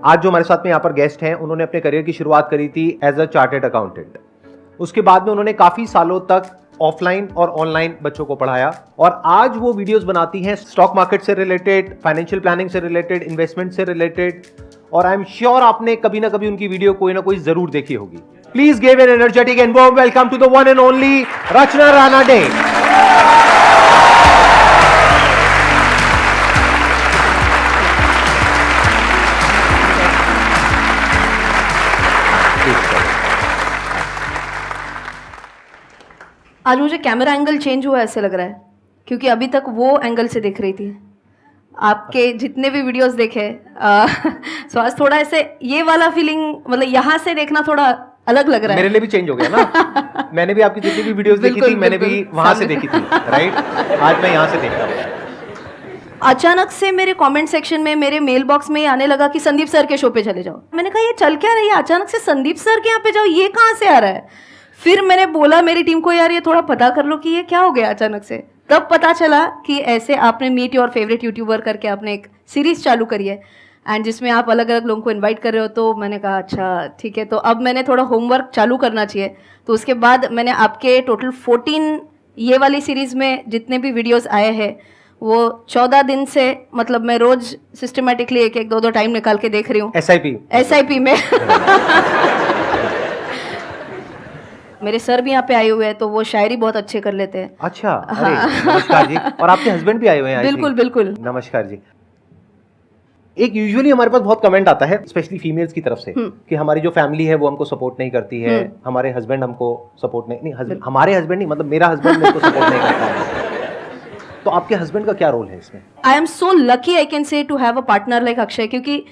आज जो हमारे साथ में यहाँ पर गेस्ट हैं, उन्होंने अपने करियर की शुरुआत करी थी एज अ चार्टेड अकाउंटेंट। उसके बाद में उन्होंने काफी सालों तक ऑफलाइन और ऑनलाइन बच्चों को पढ़ाया और आज वो वीडियोस बनाती हैं स्टॉक मार्केट से रिलेटेड, फाइनेंशियल प्लानिंग से रिलेटेड, इन्वेस्टमेंट से रिलेटेड, और आई एम श्योर आपने कभी ना कभी उनकी वीडियो कोई ना कोई जरूर देखी होगी। Please give an energetic and warm welcome to the one and only Rachana Ranade. आज मुझे कैमरा एंगल चेंज हुआ ऐसे लग रहा है, क्योंकि अभी तक वो एंगल से देख रही थी आपके जितने भी वीडियोस देखे। सो आज थोड़ा ऐसे ये वाला फीलिंग, मतलब यहाँ से देखना थोड़ा अलग लग रहा है। मेरे लिए भी चेंज हो गया ना। मैंने भी आपकी जितनी भी वीडियोस देखी थी, मैंने भी वहां से देखी थी, राइट? आज मैं यहाँ से देख रहा हूँ। अचानक से मेरे कमेंट सेक्शन में, मेरे मेल बॉक्स में आने लगा कि संदीप सर के शो पे चले जाओ। मैंने कहा ये चल क्या रही है, अचानक से संदीप सर के यहाँ पे जाओ, ये कहाँ से आ रहा है? फिर मैंने बोला मेरी टीम को, यार ये थोड़ा पता कर लो कि ये क्या हो गया अचानक से। तब पता चला कि ऐसे आपने मीट योर फेवरेट यूट्यूबर करके आपने एक सीरीज चालू करी है एंड जिसमें आप अलग अलग लोगों को इनवाइट कर रहे हो। तो मैंने कहा अच्छा ठीक है, तो अब मैंने थोड़ा होमवर्क चालू करना चाहिए। तो उसके बाद मैंने आपके टोटल 14 ये वाली सीरीज़ में जितने भी वीडियोस आए हैं वो 14 दिन से, मतलब मैं रोज सिस्टमेटिकली एक एक दो टाइम निकाल के देख रही हूँ। एसआईपी में मेरे सर भी यहाँ पे आए हुए हैं, तो वो शायरी बहुत अच्छे कर लेते हैं। अच्छा, अरे नमस्कार जी। और आपके हस्बैंड भी आए हुए हैं? बिल्कुल बिल्कुल, नमस्कार जी। एक यूजुअली हमारे पास बहुत कमेंट आता है स्पेशली फीमेल्स की तरफ से कि हमारी जो फैमिली है वो हमको सपोर्ट नहीं करती है, हमारे हस्बैंड हमको सपोर्ट नहीं हमारे हस्बैंड नहीं, मतलब मेरा हस्बैंड मेरे को सपोर्ट नहीं करता है। तो आपके हस्बैंड का क्या रोल है इसमें? I am so lucky I can say to have a partner like Akshay, क्योंकि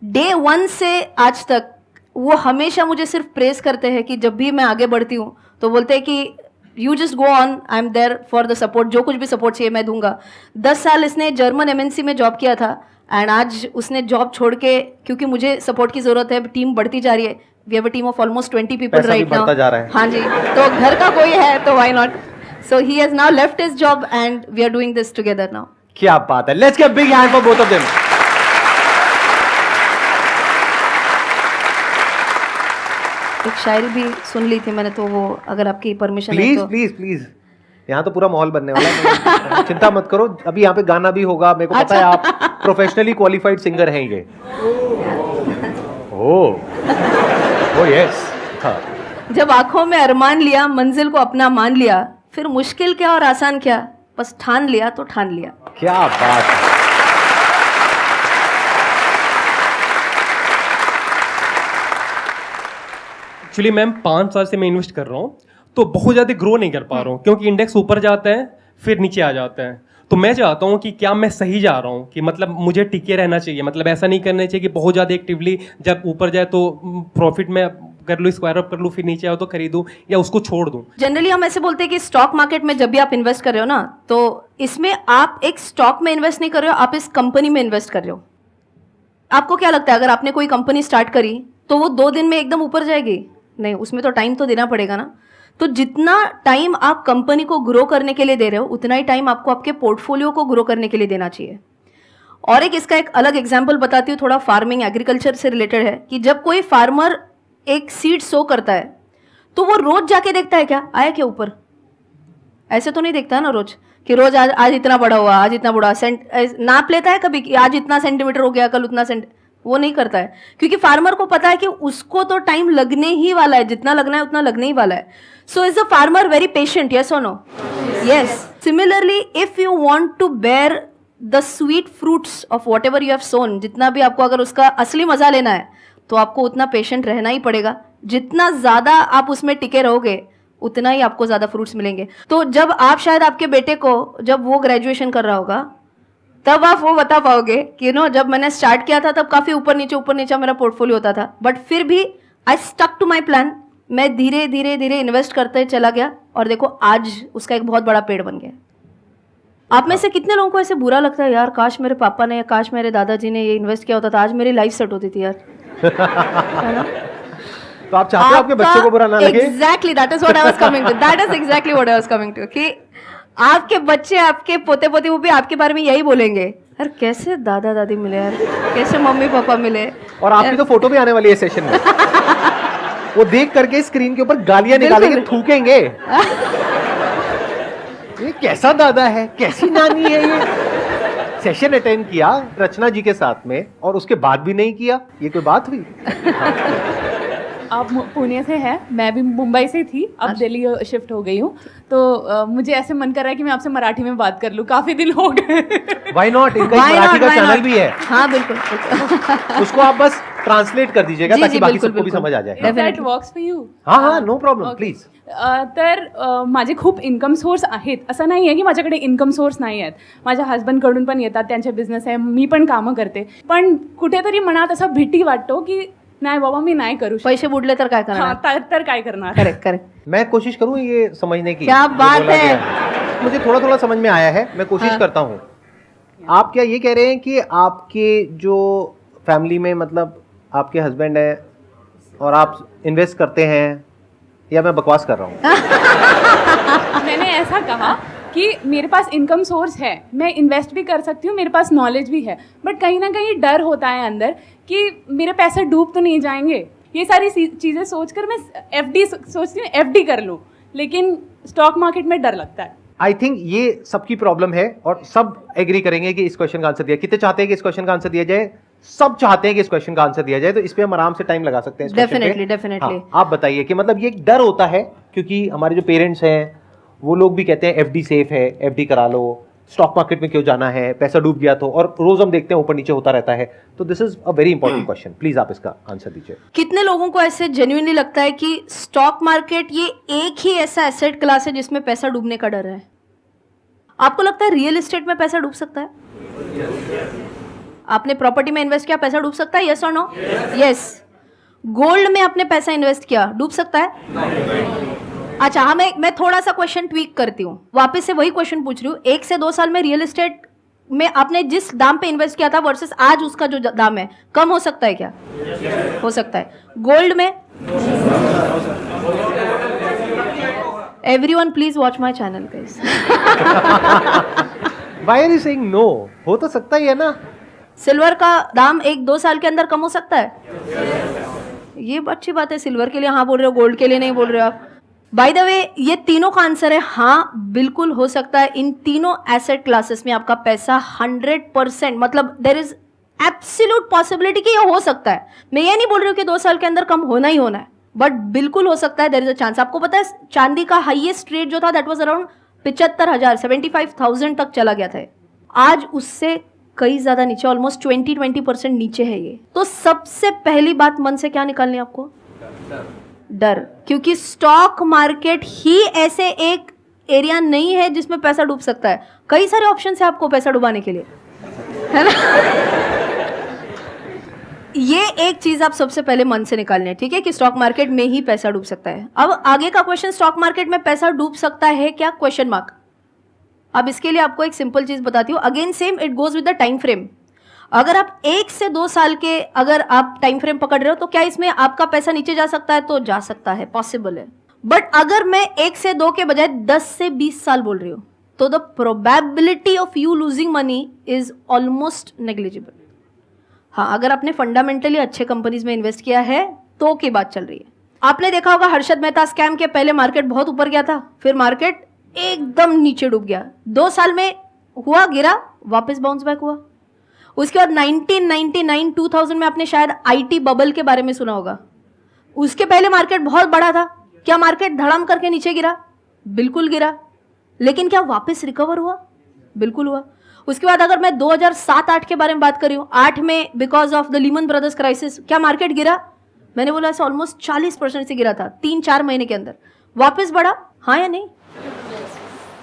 डे 1 से आज तक वो हमेशा मुझे सिर्फ प्रेस करते हैं कि जब भी मैं आगे बढ़ती हूँ तो बोलते हैं कि you just go on, I am there for the support, जो कुछ भी सपोर्ट चाहिए मैं दूंगा। 10 साल इसने जर्मन एमएनसी में जॉब किया था एंड आज उसने जॉब छोड़ के, क्योंकि मुझे सपोर्ट की जरूरत है, टीम बढ़ती जा रही है। We have a team of almost 20 people right now. हाँ जी, तो घर का कोई है तो why not. So he has now left his job and we are doing this together now. क्या बात है, let's give big hand for both of them. एक शायरी भी सुन ली थी मैंने, तो वो अगर आपकी परमिशन है तो प्लीज। यहाँ तो पूरा माहौल बनने वाला है। चिंता मत करो, अभी यहाँ पे गाना भी होगा। मेरे को पता है आप प्रोफेशनली क्वालिफाइड सिंगर हैं ये। Oh yes. जब आंखों में अरमान लिया, मंजिल को अपना मान लिया, फिर मुश्किल क्या और आसान क्या, बस ठान लिया तो ठान लिया। क्या बात है। एक्चुअली मैम 5 साल से मैं इन्वेस्ट कर रहा हूँ, तो बहुत ज़्यादा ग्रो नहीं कर पा रहा हूँ क्योंकि इंडेक्स ऊपर जाता है फिर नीचे आ जाता है। तो मैं चाहता हूँ कि क्या मैं सही जा रहा हूँ, कि मतलब मुझे टिके रहना चाहिए, मतलब ऐसा नहीं करना चाहिए कि बहुत ज़्यादा एक्टिवली जब ऊपर जाए तो प्रॉफिट में कर लूँ, स्क्वायर अप कर लूँ, फिर नीचे आओ तो खरीदूँ या उसको छोड़ दूँ। जनरली हम ऐसे बोलते हैं कि स्टॉक मार्केट में जब भी आप इन्वेस्ट कर रहे हो ना, तो इसमें आप एक स्टॉक में इन्वेस्ट नहीं कर रहे हो, आप इस कंपनी में इन्वेस्ट कर रहे हो। आपको क्या लगता है अगर आपने कोई कंपनी स्टार्ट करी तो वो 2 दिन में एकदम ऊपर जाएगी? नहीं, उसमें तो टाइम तो देना पड़ेगा ना। तो जितना टाइम आप कंपनी को ग्रो करने के लिए दे रहे हो, उतना ही टाइम आपको आपके पोर्टफोलियो को ग्रो करने के लिए देना चाहिए। और इसका एक अलग एग्जांपल बताती हूँ, थोड़ा फार्मिंग एग्रीकल्चर से रिलेटेड है, कि जब कोई फार्मर एक सीड सो करता है तो वो रोज जाके देखता है क्या आया क्या ऊपर। ऐसे तो नहीं देखता है ना रोज कि रोज आज इतना बड़ा हुआ, आज इतना बड़ा नाप लेता है कभी कि आज इतना सेंटीमीटर हो गया, कल उतना वो नहीं करता है, क्योंकि फार्मर को पता है कि उसको तो टाइम लगने ही वाला है, जितना लगना है उतना लगने ही वाला है। So is a farmer very patient? Yes और no? Yes. Similarly if you want to bear the sweet fruits of whatever you have sown, जितना भी आपको अगर उसका असली मजा लेना है तो आपको उतना पेशेंट रहना ही पड़ेगा। जितना ज्यादा आप उसमें टिके रहोगे उतना ही आपको ज्यादा फ्रूट्स मिलेंगे। तो जब आप शायद आपके बेटे को, जब वो ग्रेजुएशन कर रहा होगा, तब आप वो बता पाओगे कि जब मैंने स्टार्ट किया था तब काफ़ी ऊपर नीचे मेरा पोर्टफोलियो होता था, बट फिर भी I stuck to my plan. मैं धीरे धीरे इन्वेस्ट करते चला गया और देखो आज उसका एक बहुत बड़ा पेड़ बन गया। आप में से कितने लोगों को ऐसे बुरा लगता है, यार काश मेरे पापा ने, काश मेरे दादाजी ने ये इन्वेस्ट किया होता था, आज मेरी लाइफ सेट होती थी यार। है ना? तो आप चाहते हो आपके बच्चों को बुरा ना लगे? Exactly, that is what I was coming to, that is exactly what I was coming to, कि आपके बच्चे, आपके पोते पोती, वो भी आपके बारे में यही बोलेंगे, यार कैसे दादा दादी मिले, यार कैसे मम्मी पापा मिले। और आपकी तो फोटो भी आने वाली है सेशन में। वो देख करके स्क्रीन के ऊपर गालियां निकालेंगे, बिल्कुल। थूकेंगे, ये कैसा दादा है, कैसी नानी है ये। सेशन अटेंड किया रचना जी के साथ में और उसके बाद भी नहीं किया, ये कोई बात हुई? आप पुणे से हैं, मैं भी मुंबई से थी, अब दिल्ली शिफ्ट हो गई हूँ, तो मुझे ऐसे मन कर रहा है कि मैं आपसे मराठी में बात कर लूँ, काफी दिन हो गए। व्हाई नॉट, इनका एक Why मराठी not, का why चैनल not? भी है, हाँ बिल्कुल बिल्कुल। उसको आप बस ट्रांसलेट कर दीजिएगा जी, ताकि जी, बाकी बिल्कुल, सबको भी बिल्कुल। समझ आ जाए। Definitely. That works for you? हाँ हाँ, नो प्रॉब्लेम, प्लीज। तर माझे खूप इन्कम सोर्स आहेत, असं नाही आहे की माझ्याकडे इन्कम सोर्स नाही आहेत. माझ्या हस्बंडकडून पण येतात, त्यांचे बिझनेस आहे, मी पण कामं करते, पण कुठेतरी मनात असा भीती वाटतो की नाही बाबा मी नाही करू शकत. पैसे बुडले तर काय हां, करणार? तर काय करणार? Correct correct. मैं कोशिश करूं ये समझने की, क्या जो बात बोला है। गया है। मुझे थोड़ा थोड़ा समझ में आया है, मैं कोशिश हाँ। करता हूँ। आप क्या ये कह रहे हैं कि आपके जो फैमिली में मतलब आपके हस्बैंड है और आप इन्वेस्ट करते हैं, या मैं बकवास कर रहा हूँ? मैंने ऐसा कहा कि मेरे पास इनकम सोर्स है, मैं इन्वेस्ट भी कर सकती हूँ, मेरे पास नॉलेज भी है, बट कहीं ना कहीं डर होता है अंदर कि मेरे पैसे डूब तो नहीं जाएंगे। ये सारी चीज़ें सोचकर मैं एफडी सोचती हूँ, एफडी कर लूँ, लेकिन स्टॉक मार्केट में डर लगता है। आई थिंक ये सबकी प्रॉब्लम है और सब एग्री करेंगे कि इस क्वेश्चन का आंसर दिया। कितने चाहते हैं कि इस क्वेश्चन का आंसर दिया जाए? सब चाहते हैं कि इस क्वेश्चन का आंसर दिया जाए, तो इस पे हम आराम से टाइम लगा सकते हैं इस question पे। Definitely, definitely. हाँ, आप बताइए कि मतलब ये एक डर होता है क्योंकि हमारे जो पेरेंट्स हैं वो लोग भी कहते हैं एफडी सेफ है, एफडी करा लो, स्टॉक मार्केट में क्यों जाना है, पैसा डूब गया तो, और रोज हम देखते हैं ऊपर नीचे होता रहता है। तो this is a very important question, please आप इसका आंसर दीजिए। कितने लोगों को ऐसे जेन्युइनली लगता है कि स्टॉक मार्केट ये एक ही ऐसा एसेट क्लास है जिसमें पैसा डूबने का डर है? आपको लगता है रियल एस्टेट में पैसा डूब सकता है? आपने प्रॉपर्टी में इन्वेस्ट किया, पैसा डूब सकता है? यस और नो? यस। गोल्ड में आपने पैसा इन्वेस्ट किया, डूब सकता है? अच्छा, हाँ, मैं थोड़ा सा क्वेश्चन ट्वीक करती हूँ, वापस से वही क्वेश्चन पूछ रही हूँ। 1 से 2 साल में रियल एस्टेट में आपने जिस दाम पे इन्वेस्ट किया था वर्सेस आज उसका जो दाम है, कम हो सकता है क्या? हो सकता है। गोल्ड में? Everyone please watch my channel guys. Why are you saying no? हो तो सकता ही है ना। सिल्वर का दाम 1-2 साल के अंदर कम हो सकता है? ये अच्छी बात है, सिल्वर के लिए हाँ बोल रहे हो, गोल्ड के लिए नहीं बोल रहे हो आप। बाय द वे, ये तीनों का आंसर है हाँ, बिल्कुल हो सकता है। इन तीनों एसेट क्लासेस में आपका पैसा 100%, मतलब देयर इज एब्सोल्यूट पॉसिबिलिटी कि ये हो सकता है। मैं ये नहीं बोल रही हूँ कि 2 साल के अंदर कम होना ही होना है, बट बिल्कुल हो सकता है, देयर इज अ चांस। आपको पता है चांदी का हाईएस्ट रेट जो था दैट वाज अराउंड 75,000, 75,000 तक चला गया था। आज उससे कई ज्यादा नीचे, ऑलमोस्ट 20% नीचे है ये। तो सबसे पहली बात मन से क्या निकालनी है आपको? डर। क्योंकि स्टॉक मार्केट ही ऐसे एक एरिया नहीं है जिसमें पैसा डूब सकता है। कई सारे ऑप्शन है आपको पैसा डुबाने के लिए, है ना? ये एक चीज आप सबसे पहले मन से निकालनी है, ठीक है, कि स्टॉक मार्केट में ही पैसा डूब सकता है। अब आगे का क्वेश्चन, स्टॉक मार्केट में पैसा डूब सकता है क्या? Question mark. अब इसके लिए आपको एक सिंपल चीज बताती हूँ। Again same, it goes with the time frame. अगर आप 1 से 2 साल के अगर आप टाइम फ्रेम पकड़ रहे हो तो क्या इसमें आपका पैसा नीचे जा सकता है? तो जा सकता है, पॉसिबल है। बट अगर मैं 1 से 2 के बजाय 10 से 20 साल बोल रही हूँ तो the probability of you losing money is almost negligible. हाँ, अगर आपने फंडामेंटली अच्छे कंपनीज में इन्वेस्ट किया है तो की बात चल रही है। आपने देखा होगा हर्षद मेहता स्कैम के पहले मार्केट बहुत ऊपर गया था, फिर मार्केट एकदम नीचे डूब गया। 2 साल में हुआ, गिरा, वापस बाउंस बैक हुआ। उसके बाद 1999 2000 में आपने शायद आईटी बबल के बारे में सुना होगा। उसके पहले मार्केट बहुत बड़ा था। क्या मार्केट धड़ाम करके नीचे गिरा? बिल्कुल गिरा। लेकिन क्या वापस रिकवर हुआ? बिल्कुल हुआ। उसके बाद अगर मैं 2007-8 के बारे में बात कर रही हूँ, 8 में because of the Lehman brothers crisis क्या मार्केट गिरा? मैंने बोला ऐसा ऑलमोस्ट 40% से गिरा था 3-4 महीने के अंदर। वापस बढ़ा, हाँ या नहीं?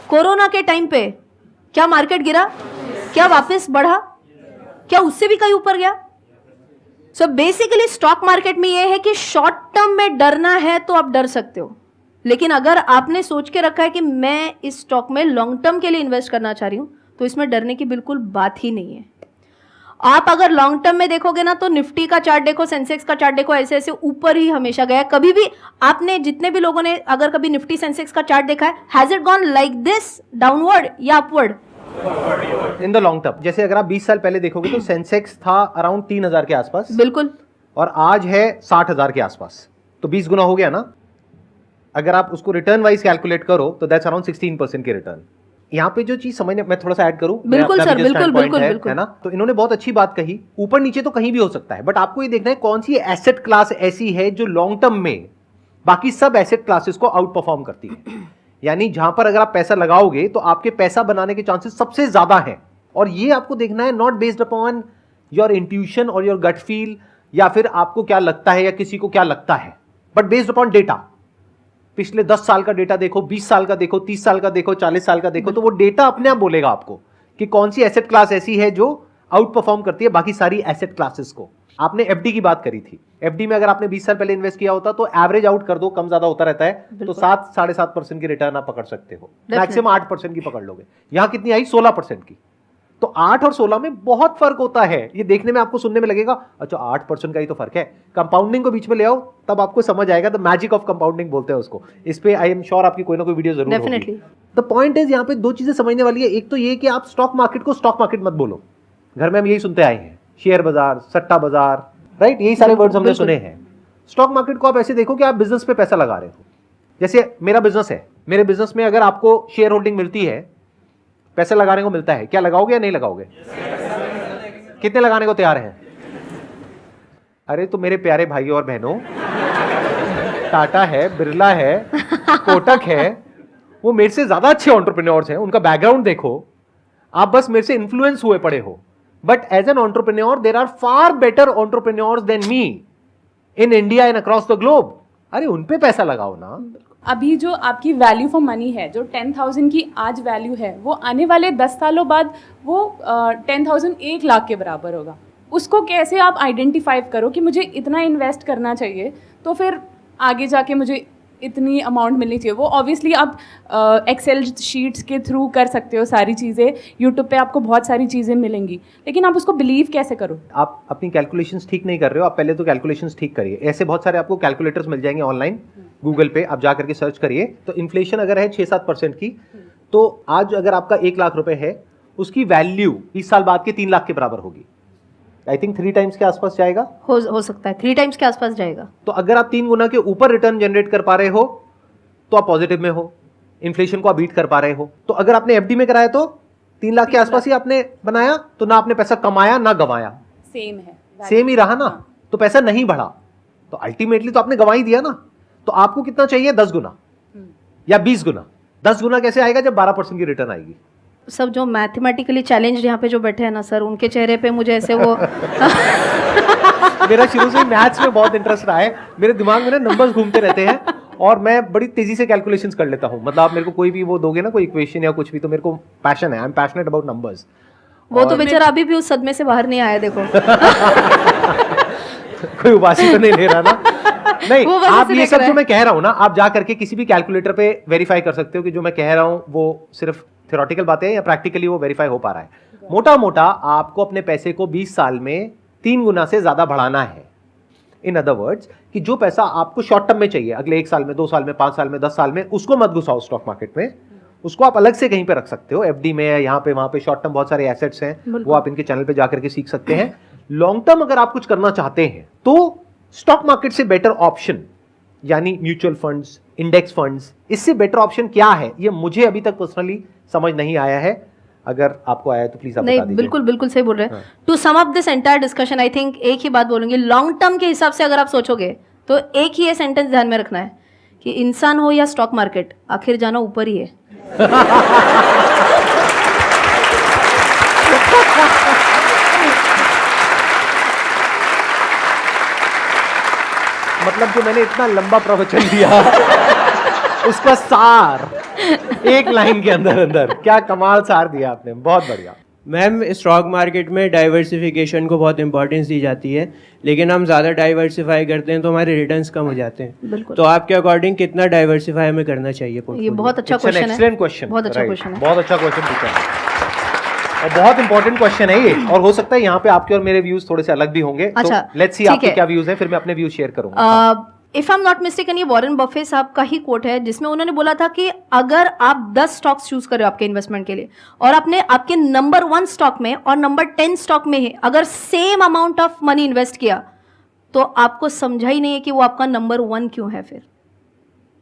कोरोना के टाइम पे क्या मार्केट गिरा? क्या वापस बढ़ा? क्या उससे भी कहीं ऊपर गया? सो बेसिकली स्टॉक मार्केट में यह है कि शॉर्ट टर्म में डरना है तो आप डर सकते हो, लेकिन अगर आपने सोच के रखा है कि मैं इस स्टॉक में लॉन्ग टर्म के लिए इन्वेस्ट करना चाह रही हूं तो इसमें डरने की बिल्कुल बात ही नहीं है। आप अगर लॉन्ग टर्म में देखोगे ना तो निफ्टी का चार्ट देखो, सेंसेक्स का चार्ट देखो, ऐसे ऐसे ऊपर ही हमेशा गया। कभी भी आपने, जितने भी लोगों ने अगर कभी निफ्टी सेंसेक्स का चार्ट देखा है, has it gone like this downward या upward? In the long term. जैसे अगर आप 20 साल पहले देखोगे तो सेंसेक्स था अराउंड 3000 के आसपास, बिल्कुल। और आज है 60,000 के आसपास, तो 20 गुना हो गया ना। अगर आप उसको रिटर्न वाइज कैलकुलेट करो तो दैट्स अराउंड 16% के रिटर्न। यहाँ पे जो चीज समझने, मैं थोड़ा ऐड करूं, बिल्कुल सर, बिल्कुल बिल्कुल है ना। तो इन्होंने बहुत अच्छी बात कही, ऊपर नीचे तो कहीं भी हो सकता है, बट आपको ये देखना है कौन सी एसेट क्लास ऐसी है जो लॉन्ग टर्म में बाकी सब एसेट क्लासेस को आउट परफॉर्म करती है। यानी जहां पर अगर आप पैसा लगाओगे तो आपके पैसा बनाने के चांसेस सबसे ज्यादा हैं। और ये आपको देखना है not based upon your intuition और योर गट फील, या फिर आपको क्या लगता है या किसी को क्या लगता है, बट बेस्ड अपॉन डेटा। पिछले 10 साल का डेटा देखो, 20 साल का देखो, 30 साल का देखो, 40 साल का देखो, तो वो डेटा अपने आप बोलेगा आपको कि कौन सी एसेट क्लास ऐसी है जो आउट परफॉर्म करती है बाकी सारी एसेट क्लासेस को। आपने एफडी की बात करी थी, एफडी में अगर आपने 20 साल पहले इन्वेस्ट किया होता तो एवरेज आउट कर दो, कम ज्यादा होता रहता है, तो 7-7.5% की रिटर्न आप पकड़ सकते हो, मैक्सिमम 8% की पकड़ लोगे। यहां कितनी आई? 16% की। तो 8 और 16 में बहुत फर्क होता है। ये देखने में आपको सुनने में लगेगा अच्छा 8% का ही तो फर्क है। कंपाउंडिंग को बीच में ले आओ तब आपको समझ आएगा, द मैजिक ऑफ कंपाउंडिंग बोलते हैं उसको। इस पे आई एम श्योर आपकी कोई ना कोई वीडियो जरूर होगी। द पॉइंट इज यहाँ पे दो चीजें समझने वाली है। एक तो ये कि आप स्टॉक मार्केट को स्टॉक मार्केट मत बोलो, घर में हम यही सुनते आए हैं, शेयर बाजार, सट्टा बाजार, राइट, यही सारे वर्ड्स हमने सुने हैं। स्टॉक मार्केट को आप ऐसे देखो कि आप बिजनेस पे पैसा लगा रहे हो। जैसे मेरा बिजनेस है, मेरे बिजनेस में अगर आपको शेयर होल्डिंग मिलती है, पैसा लगाने को मिलता है, क्या लगाओगे या नहीं लगाओगे? कितने लगाने को तैयार हैं? अरे तो मेरे प्यारे भाइयों और बहनों, टाटा है, बिरला है, कोटक है, वो मेरे से ज्यादा अच्छे एंटरप्रेन्योर्स हैं, उनका बैकग्राउंड देखो। आप बस मेरे से इन्फ्लुएंस हुए पड़े हो, but as an entrepreneur there are far better entrepreneurs than me in India and across the globe. अरे उन पे पैसा लगाओ ना। अभी जो आपकी वैल्यू फॉर मनी है, जो 10,000 की आज वैल्यू है, वो आने वाले 10 सालों बाद वो 10,000 1 लाख के बराबर होगा। उसको कैसे आप आइडेंटिफाई करो कि मुझे इतना इन्वेस्ट करना चाहिए, तो फिर आगे जाके मुझे इतनी अमाउंट मिलनी चाहिए। वो ऑब्वियसली आप एक्सेल शीट्स के थ्रू कर सकते हो सारी चीज़ें, यूट्यूब पे आपको बहुत सारी चीज़ें मिलेंगी, लेकिन आप उसको बिलीव कैसे करो? आप अपनी कैलकुलेशंस ठीक नहीं कर रहे हो, आप पहले तो कैलकुलेशंस ठीक करिए। ऐसे बहुत सारे आपको कैलकुलेटर्स मिल जाएंगे ऑनलाइन, गूगल पे आप जा करके सर्च करिए। तो इन्फ्लेशन अगर है 6-7% की, तो आज अगर आपका 1 लाख रुपए है, उसकी वैल्यू 20 साल बाद के 3 लाख के बराबर होगी। आई थिंक 3 टाइम्स के आसपास जाएगा, हो सकता है 3 टाइम्स के आसपास जाएगा। तो अगर आप 3 गुना के ऊपर रिटर्न जनरेट कर पा रहे हो तो आप पॉजिटिव में हो, इन्फ्लेशन को आप बीट कर पा रहे हो। तो अगर आपने एफडी में कराया तो 3 लाख के आसपास ही आपने बनाया, तो ना आपने पैसा कमाया ना गंवाया, सेम है, सेम ही रहा ना। तो पैसा नहीं बढ़ा, तो अल्टीमेटली तो आपने गंवा ही दिया ना। तो आपको कितना चाहिए? 10 गुना या 20 गुना। 10 गुना कैसे आएगा? जब 12% की रिटर्न आएगी। सब जो मैथमेटिकली चैलेंज यहाँ पे जो बैठे हैं ना सर, उनके चेहरे पे मुझे ऐसे वो मेरा शुरू से ही मैथ्स में बहुत इंटरेस्ट रहा है, मेरे दिमाग में ना नंबर्स घूमते रहते हैं और मैं बड़ी तेजी से कैलकुलेशंस कर लेता हूँ। मतलब आप मेरे को कोई भी वो दोगे ना, कोई इक्वेशन या कुछ भी, तो मेरे को पैशन है, I am passionate about numbers. वो तो बेचारा अभी भी उस सदमे से बाहर नहीं आया, देखो। कोई उबासी तो नहीं ले रहा ना? नहीं, वो बस आप ऐसे ये देख सब रहा जो है। मैं कह रहा हूं ना, आप जा करके किसी भी कैलकुलेटर पे वेरीफाई कर सकते हो कि जो मैं कह रहा हूं वो सिर्फ थ्योरेटिकल बातें हैं या प्रैक्टिकली वो वेरीफाई हो पा रहा है। मोटा मोटा आपको अपने पैसे को 20 साल में 3 गुना से ज्यादा बढ़ाना है। इन अदर वर्ड्स कि जो पैसा आपको शॉर्ट टर्म में चाहिए, अगले 1 साल में, 2 साल में, 5 साल में, 10 साल में, उसको मत घुसाओ स्टॉक मार्केट में। उसको आप अलग से कहीं पे रख सकते हो, एफडी में, यहाँ पे, वहां पे। शॉर्ट टर्म बहुत सारे एसेट्स हैं, वो आप इनके चैनल पे जाकर के सीख सकते हैं। लॉन्ग टर्म अगर आप कुछ करना चाहते हैं तो स्टॉक मार्केट से बेटर ऑप्शन, यानी म्यूचुअल फंड्स, इंडेक्स फंड्स, इससे बेटर ऑप्शन क्या है, ये मुझे अभी तक पर्सनली समझ नहीं आया है। अगर आपको आया है तो प्लीज आप नहीं, बता दीजिए। बिल्कुल बिल्कुल सही बोल रहे हैं। To sum up this entire discussion, I think एक ही बात बोलूंगी, लॉन्ग टर्म के हिसाब से अगर आप सोचोगे तो एक ही ये सेंटेंस ध्यान में रखना है कि इंसान हो या स्टॉक मार्केट, आखिर जाना ऊपर ही है। मतलब जो मैंने इतना लंबा प्रवचन दिया उसका सार एक लाइन के अंदर अंदर, क्या कमाल सार दिया आपने, बहुत बढ़िया। मैम, स्टॉक मार्केट में डाइवर्सिफिकेशन को बहुत इंपॉर्टेंस दी जाती है, लेकिन हम ज़्यादा डाइवर्सिफाई करते हैं तो हमारे रिटर्न्स कम हो जाते हैं। बिल्कुल। तो आपके अकॉर्डिंग कितना डाइवर्सिफाई हमें करना चाहिए ये portfolio? बहुत अच्छा क्वेश्चन है, एक्सीलेंट क्वेश्चन, बहुत अच्छा क्वेश्चन है। बहुत अच्छा क्वेश्चन पूछा है और बहुत इंपॉर्टेंट क्वेश्चन है ये। और हो सकता है यहाँ पे आपके और मेरे व्यूज थोड़े से अलग भी होंगे। अच्छा, लेट्स सी ठीक आपके है। क्या व्यूज हैं, फिर मैं अपने व्यूज शेयर करूंगा। If I am not mistaken, ये वॉरेन बफे साहब का ही कोट है, जिसमें उन्होंने बोला था कि अगर आप 10 स्टॉक्स चूज कर रहे हो आपके इन्वेस्टमेंट के लिए, और आपने आपके नंबर 1 स्टॉक में और नंबर 10 स्टॉक में ही अगर same amount of money invest किया, तो आपको समझा ही नहीं है कि वो आपका नंबर 1 क्यों है फिर।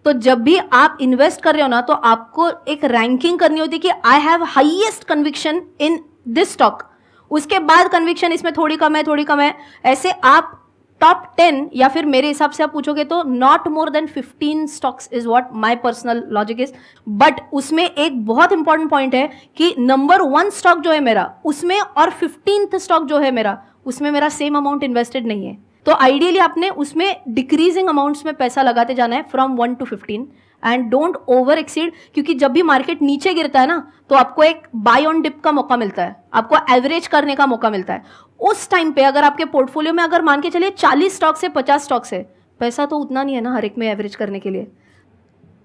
तो जब भी आप इन्वेस्ट कर रहे हो ना, तो आपको एक रैंकिंग करनी होती है कि I have highest conviction in this stock, उसके बाद कन्विक्शन इसमें थोड़ी कम है, थोड़ी कम है, ऐसे आप टॉप 10 या फिर मेरे हिसाब से आप पूछोगे तो not more than 15 stocks is what my personal logic is. But उसमें एक बहुत इंपॉर्टेंट पॉइंट है कि नंबर 1 स्टॉक जो है मेरा उसमें और 15th स्टॉक जो है मेरा उसमें मेरा सेम अमाउंट इन्वेस्टेड नहीं है। तो आइडियली आपने उसमें डिक्रीजिंग अमाउंट्स में पैसा लगाते जाना है from 1 to 15 and don't over exceed, क्योंकि जब भी मार्केट नीचे गिरता है ना तो आपको एक बाय ऑन डिप का मौका मिलता है, आपको एवरेज करने का मौका मिलता है। उस टाइम पे अगर आपके पोर्टफोलियो में अगर मान के चलिए 40 स्टॉक्स है, 50 स्टॉक्स है, पैसा तो उतना नहीं है ना हर एक में एवरेज करने के लिए।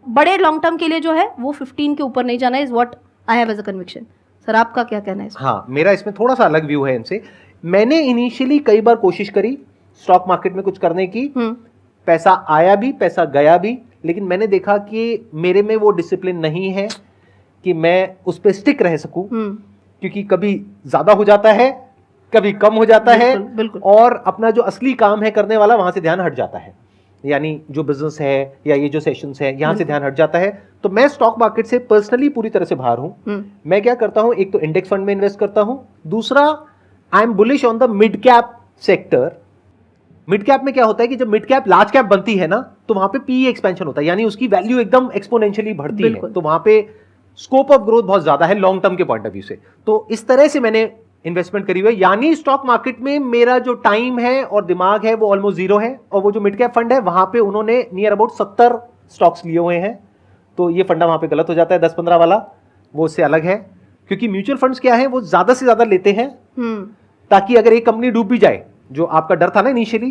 बड़े लॉन्ग टर्म के लिए जो है वो 15 के ऊपर नहीं जाना is what I have as a conviction. Sir आपका क्या कहना है इसमें? हाँ, मेरा इसमें थोड़ा सा अलग व्यू है इनसे। मैंने इनिशियली कई बार कोशिश करी स्टॉक मार्केट में कुछ करने की, पैसा आया भी पैसा गया भी, लेकिन मैंने देखा कि मेरे में वो डिसिप्लिन नहीं है कि मैं उस पर स्टिक रह सकूं, क्योंकि कभी ज्यादा हो जाता है, कभी कम हो जाता है, बिल्कुल। और अपना जो असली काम है करने वाला वहां से ध्यान हट जाता है, यानी जो बिजनेस है या ये जो सेशंस है यहां से ध्यान हट जाता है। तो मैं स्टॉक मार्केट से पर्सनली पूरी तरह से बाहर हूं। मैं क्या करता हूं, एक तो इंडेक्स फंड में इन्वेस्ट करता हूं, दूसरा I am bullish on the mid cap sector. Mid cap में क्या होता है कि जब मिड कैप लार्ज कैप बनती है ना तो वहां पे पीई एक्सपेंशन होता है, यानी उसकी वैल्यू एकदम एक्सपोनेंशियली बढ़ती है, तो वहां पे स्कोप ऑफ ग्रोथ बहुत ज्यादा है लॉन्ग टर्म के पॉइंट ऑफ व्यू से। तो इस तरह से मैंने इन्वेस्टमेंट करी हुई है, यानी स्टॉक मार्केट में मेरा जो टाइम है और दिमाग है वो ऑलमोस्ट जीरो है। और वो जो मिड कैप फंड है वहां पे उन्होंने नियर अबाउट 70 स्टॉक्स लिए हुए हैं, तो ये फंडा वहां पे गलत हो जाता है। 10-15 वाला वो उससे अलग है, क्योंकि म्यूचुअल फंड्स क्या है वो ज्यादा से ज्यादा लेते हैं ताकि अगर एक कंपनी डूब भी जाए, जो आपका डर था ना इनिशियली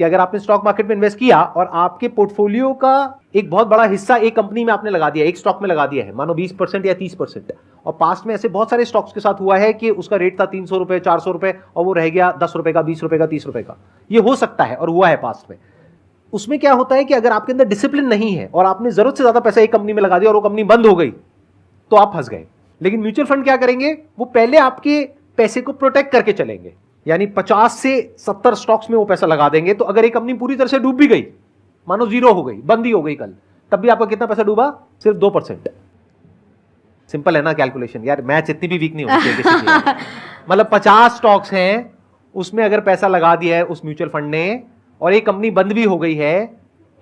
कि अगर आपने स्टॉक मार्केट में इन्वेस्ट किया और आपके पोर्टफोलियो का एक बहुत बड़ा हिस्सा एक कंपनी में आपने लगा दिया, एक स्टॉक में लगा दिया है, मानो 20% या 30%, और पास्ट में ऐसे बहुत सारे स्टॉक्स के साथ हुआ है कि उसका रेट था 300 रुपए, 400 रुपए, और वो रह गया 10 रुपए का, 20 रुपए का, 30 रुपए का। ये हो सकता है और हुआ है पास्ट में। उसमें क्या होता है कि अगर आपके अंदर डिसिप्लिन नहीं है और आपने जरूरत से ज्यादा पैसा एक कंपनी में लगा दिया और वो कंपनी बंद हो गई तो आप फंस गए। लेकिन म्यूचुअल फंड क्या करेंगे, वो पहले आपके पैसे को प्रोटेक्ट करके चलेंगे, यानी 50 से 70 स्टॉक्स में वो पैसा लगा देंगे। तो अगर एक कंपनी पूरी तरह से डूब भी गई, मानो जीरो हो गई, बंदी हो गई कल, तब भी आपका कितना पैसा डूबा? सिर्फ 2%। सिंपल है ना कैलकुलेशन यार, मैच इतनी भी वीक नहीं होनी चाहिए किसी की। मतलब 50 स्टॉक्स हैं, उसमें अगर पैसा लगा दिया है उस म्यूचुअल फंड ने और एक कंपनी बंद भी हो गई है,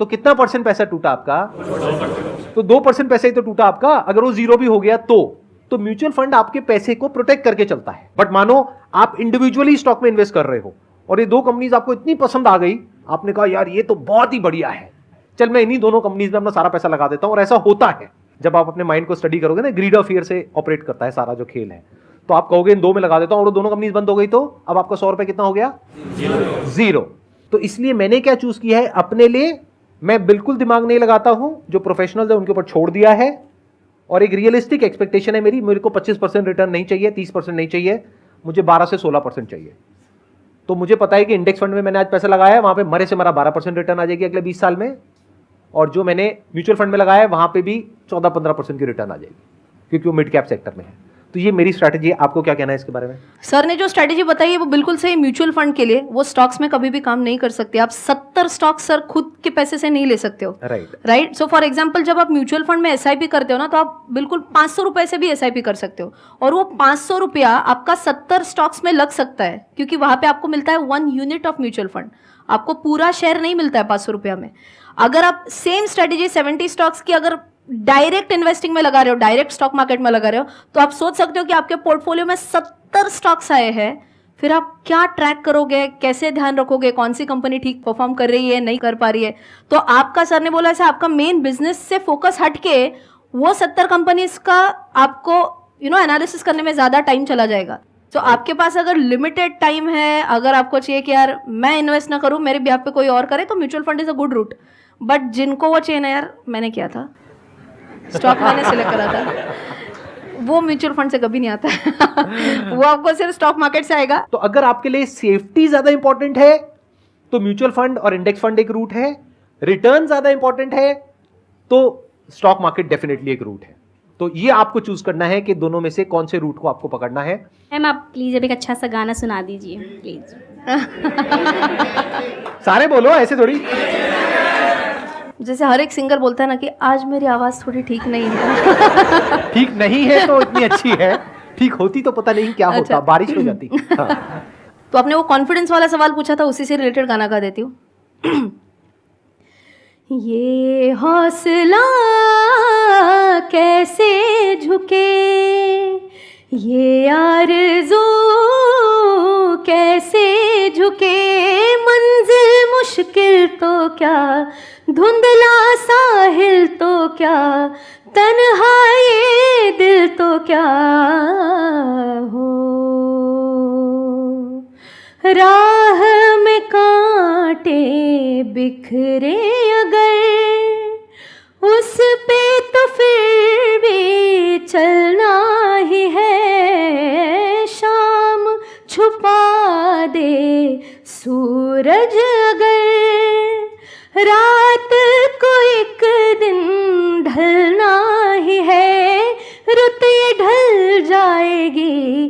तो कितना परसेंट पैसा टूटा आपका? तो 2% पैसा ही तो टूटा आपका। अगर वो जीरो भी हो गया तो म्यूचुअल फंड आपके पैसे को प्रोटेक्ट करके चलता है। बट मानो आप इंडिविजुअली स्टॉक में इन्वेस्ट कर रहे हो और ये 2 कंपनीज आपको इतनी पसंद आ गई, आपने कहा यार ये तो बहुत ही बढ़िया है, चल मैं इन्हीं दोनों कंपनीज में अपना सारा पैसा लगा देता हूं। और ऐसा होता है जब आप अपने माइंड को स्टडी करोगे ना, ग्रीड ऑफ फियर से ऑपरेट करता है सारा जो खेल है। तो आप कहोगे इन 2 में लगा देता हूं और दोनों कंपनीज बंद हो गई, तो अब आपका 100 रुपए कितना हो गया? जीरो। तो इसलिए मैंने क्या चूज किया है अपने लिए, मैं बिल्कुल दिमाग नहीं लगाता हूं, जो प्रोफेशनल्स है उनके ऊपर छोड़ दिया है। और एक रियलिस्टिक एक्सपेक्टेशन है मेरी, मेरे को 25% रिटर्न नहीं चाहिए, 30% नहीं चाहिए, मुझे 12 से 16% चाहिए। तो मुझे पता है कि इंडेक्स फंड में मैंने आज पैसा लगाया है, वहां पे मरे से मरा 12% रिटर्न आ जाएगी अगले 20 साल में, और जो मैंने म्यूचुअल फंड में लगाया है वहां पे भी 14-15% की रिटर्न आ जाएगी, क्योंकि वो मिड कैप सेक्टर में है। तो ये मेरी स्ट्रैटेजी है। आपको क्या कहना है इसके बारे में? सर ने जो स्ट्रेटेजी बताई है वो बिल्कुल सही। म्यूचुअल फंड के लिए वो स्टॉक्स में कभी भी काम नहीं कर सकते। आप 70 स्टॉक सर खुद के पैसे से नहीं ले सकते हो, राइट। सो फॉर एग्जांपल जब आप म्यूचुअल फंड में एसआईपी करते हो ना, तो आप बिल्कुल 500 रुपए से भी एसआईपी कर सकते हो, और वो 500 रुपया आपका 70 स्टॉक्स में लग सकता है, क्योंकि वहां पे आपको मिलता है 1 यूनिट ऑफ म्यूचुअल फंड, आपको पूरा शेयर नहीं मिलता है 500 रुपया में। अगर आप सेम स्ट्रेटेजी 70 स्टॉक्स की अगर डायरेक्ट इन्वेस्टिंग में लगा रहे हो, डायरेक्ट स्टॉक मार्केट में लगा रहे हो, तो आप सोच सकते हो कि आपके पोर्टफोलियो में 70 स्टॉक्स आए हैं, फिर आप क्या ट्रैक करोगे, कैसे ध्यान रखोगे कौन सी कंपनी ठीक परफॉर्म कर रही है, नहीं कर पा रही है। तो आपका सर ने बोला ऐसा आपका मेन बिजनेस से फोकस हटके वो 70 कंपनीज का आपको एनालिसिस करने में ज्यादा टाइम चला जाएगा। तो आपके पास अगर लिमिटेड टाइम है, अगर आपको चाहिए कि यार मैं इन्वेस्ट ना करूं, मेरे बिहाफ पे कोई और करे, तो mutual fund is a good route. But जिनको वो चाहिए ना, यार मैंने किया था, स्टॉक मैंने सिलेक्ट करा था, वो म्यूचुअल फंड से कभी नहीं आता है। वो आपको सिर्फ स्टॉक मार्केट से आएगा। तो अगर आपके लिए सेफ्टी ज्यादा इंपॉर्टेंट है तो म्यूचुअल फंड और इंडेक्स फंड एक रूट है, रिटर्न ज्यादा इंपॉर्टेंट है तो स्टॉक मार्केट डेफिनेटली एक रूट है। तो ये आपको चूज करना है कि दोनों में से कौन से रूट को आपको पकड़ना है। मैम आप प्लीज अब एक अच्छा सा गाना सुना दीजिए प्लीज। सारे बोलो, ऐसे थोड़ी। जैसे हर एक सिंगर बोलता है ना कि आज मेरी आवाज़ थोड़ी ठीक नहीं है। ठीक नहीं है तो इतनी अच्छी है, ठीक होती तो पता नहीं क्या होता, अच्छा। बारिश हो जाती। हाँ। तो आपने वो कॉन्फिडेंस वाला सवाल पूछा था, उसी से रिलेटेड गाना गा देती हूँ। ये हौसला कैसे झुके, ये आरज़ू कैसे झुके, मंजिल मुश्किल तो क्या, धुंधला साहिल तो क्या, तन्हाई दिल तो क्या हो, राह में कांटे बिखरे अगर, उस पे तो फिर भी चलना ही है, शाम छुपा दे सूरज अगर, रात को एक दिन ढलना ही है, रुत ये ढल जाएगी